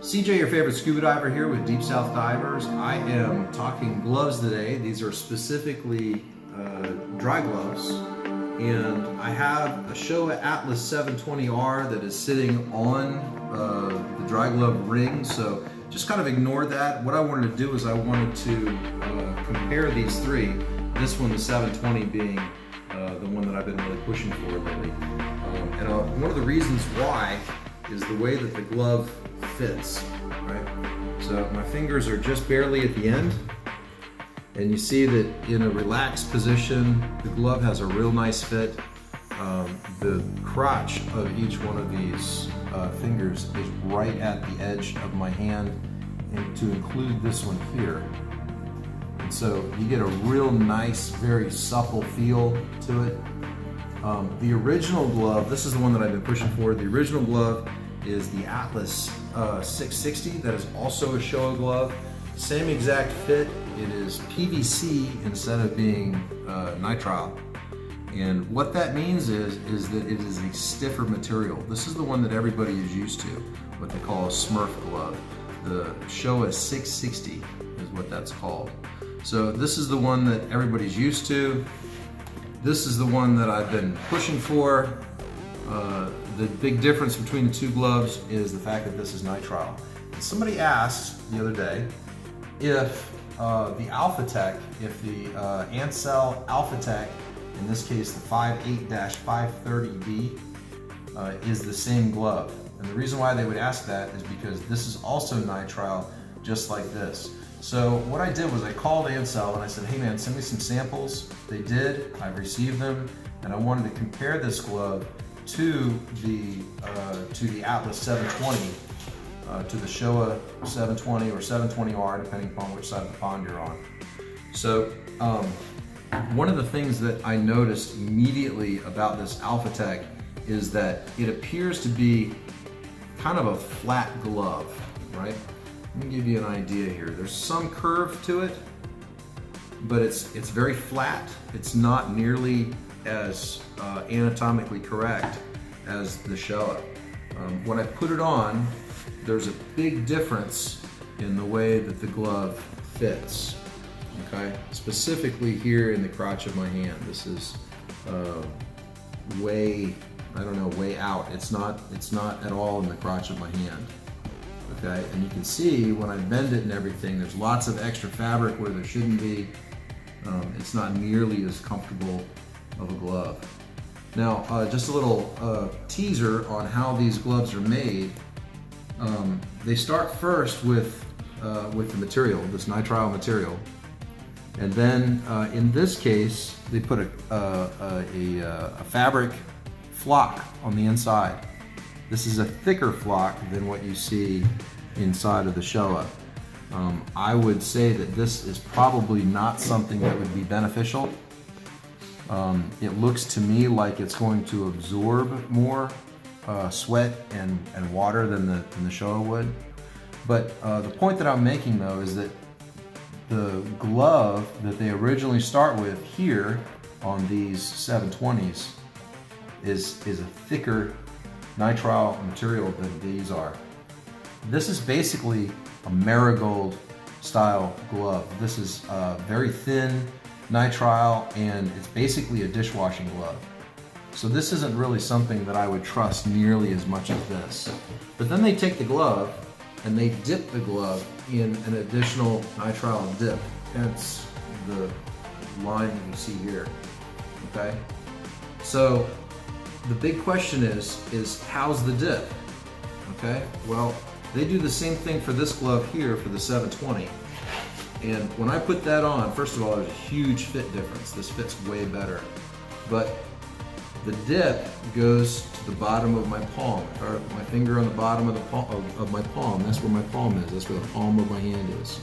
SeaJay, your favorite scuba diver here with Deep South Divers. I am talking gloves today. These are specifically dry gloves. And I have a SHOWA Atlas 720R that is sitting on the dry glove ring. So just kind of ignore that. What I wanted to do is I wanted to compare these three. This one, the 720, being the one that I've been really pushing for lately. And one of the reasons why is the way that the glove fits, right? So my fingers are just barely at the end, and you see that in a relaxed position, the glove has a real nice fit. The crotch of each one of these fingers is right at the edge of my hand, and to include this one here. And so you get a real nice, very supple feel to it. The original glove, this is the one that I've been pushing for. The original glove is the Atlas 660. That is also a SHOWA glove. Same exact fit. It is PVC instead of being nitrile. And what that means is that it is a stiffer material. This is the one that everybody is used to, what they call a Smurf glove. The SHOWA 660 is what that's called. So this is the one that everybody's used to. This is the one that I've been pushing for. The big difference between the two gloves is the fact that this is nitrile. And somebody asked the other day if the Alphatec, if the Ansell Alphatec, in this case the 58-530B, is the same glove. And the reason why they would ask that is because this is also nitrile, just like this. So what I did was I called Ansell and I said, hey man, send me some samples. They did, I've received them, and I wanted to compare this glove to the Atlas 720, to the SHOWA 720 or 720R, depending upon which side of the pond you're on. So one of the things that I noticed immediately about this Alphatec is that it appears to be kind of a flat glove, right? Let me give you an idea here. There's some curve to it, but it's very flat. It's not nearly as anatomically correct as the SHOWA. When I put it on, there's a big difference in the way that the glove fits. Okay, specifically here in the crotch of my hand. This is way out. It's not at all in the crotch of my hand. Okay, and you can see when I bend it and everything, there's lots of extra fabric where there shouldn't be. It's not nearly as comfortable of a glove. Now, just a little teaser on how these gloves are made. They start first with the material, this nitrile material, and then in this case, they put a fabric flock on the inside. This is a thicker flock than what you see inside of the SHOWA. I would say that this is probably not something that would be beneficial. It looks to me like it's going to absorb more sweat and water than the SHOWA would. But the point that I'm making though is that the glove that they originally start with here on these 720s is a thicker nitrile material than these are. This is basically a marigold style glove. This is very thin nitrile, and it's basically a dishwashing glove. So this isn't really something that I would trust nearly as much as this. But then they take the glove and they dip the glove in an additional nitrile dip. Hence the line that you see here, okay? So the big question is how's the dip, okay? Well, they do the same thing for this glove here for the 720. And when I put that on, first of all, there's a huge fit difference. This fits way better. But the dip goes to the bottom of my palm. If I put my finger on the bottom of my palm, that's where my palm is. That's where the palm of my hand is,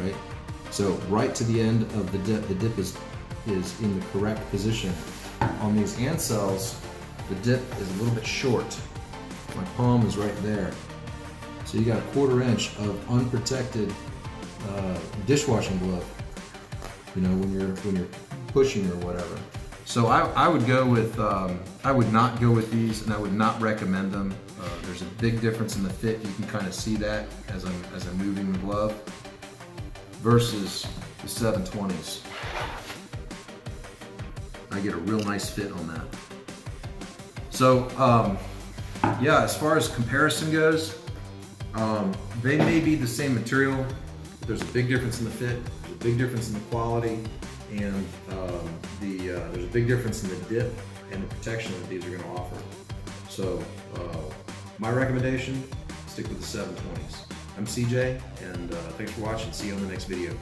right? So right to the end of the dip is in the correct position. On these Ansells, the dip is a little bit short. My palm is right there. So you got a 1/4 inch of unprotected dishwashing glove, you know, when you're pushing or whatever. So I would go with, I would not go with these, and I would not recommend them. There's a big difference in the fit. You can kind of see that as I'm moving the glove versus the 720s. I get a real nice fit on that. So yeah, as far as comparison goes, they may be the same material. There's a big difference in the fit, there's a big difference in the quality, and there's a big difference in the dip and the protection that these are going to offer. So my recommendation, stick with the 720s. I'm SeaJay, and thanks for watching. See you on the next video.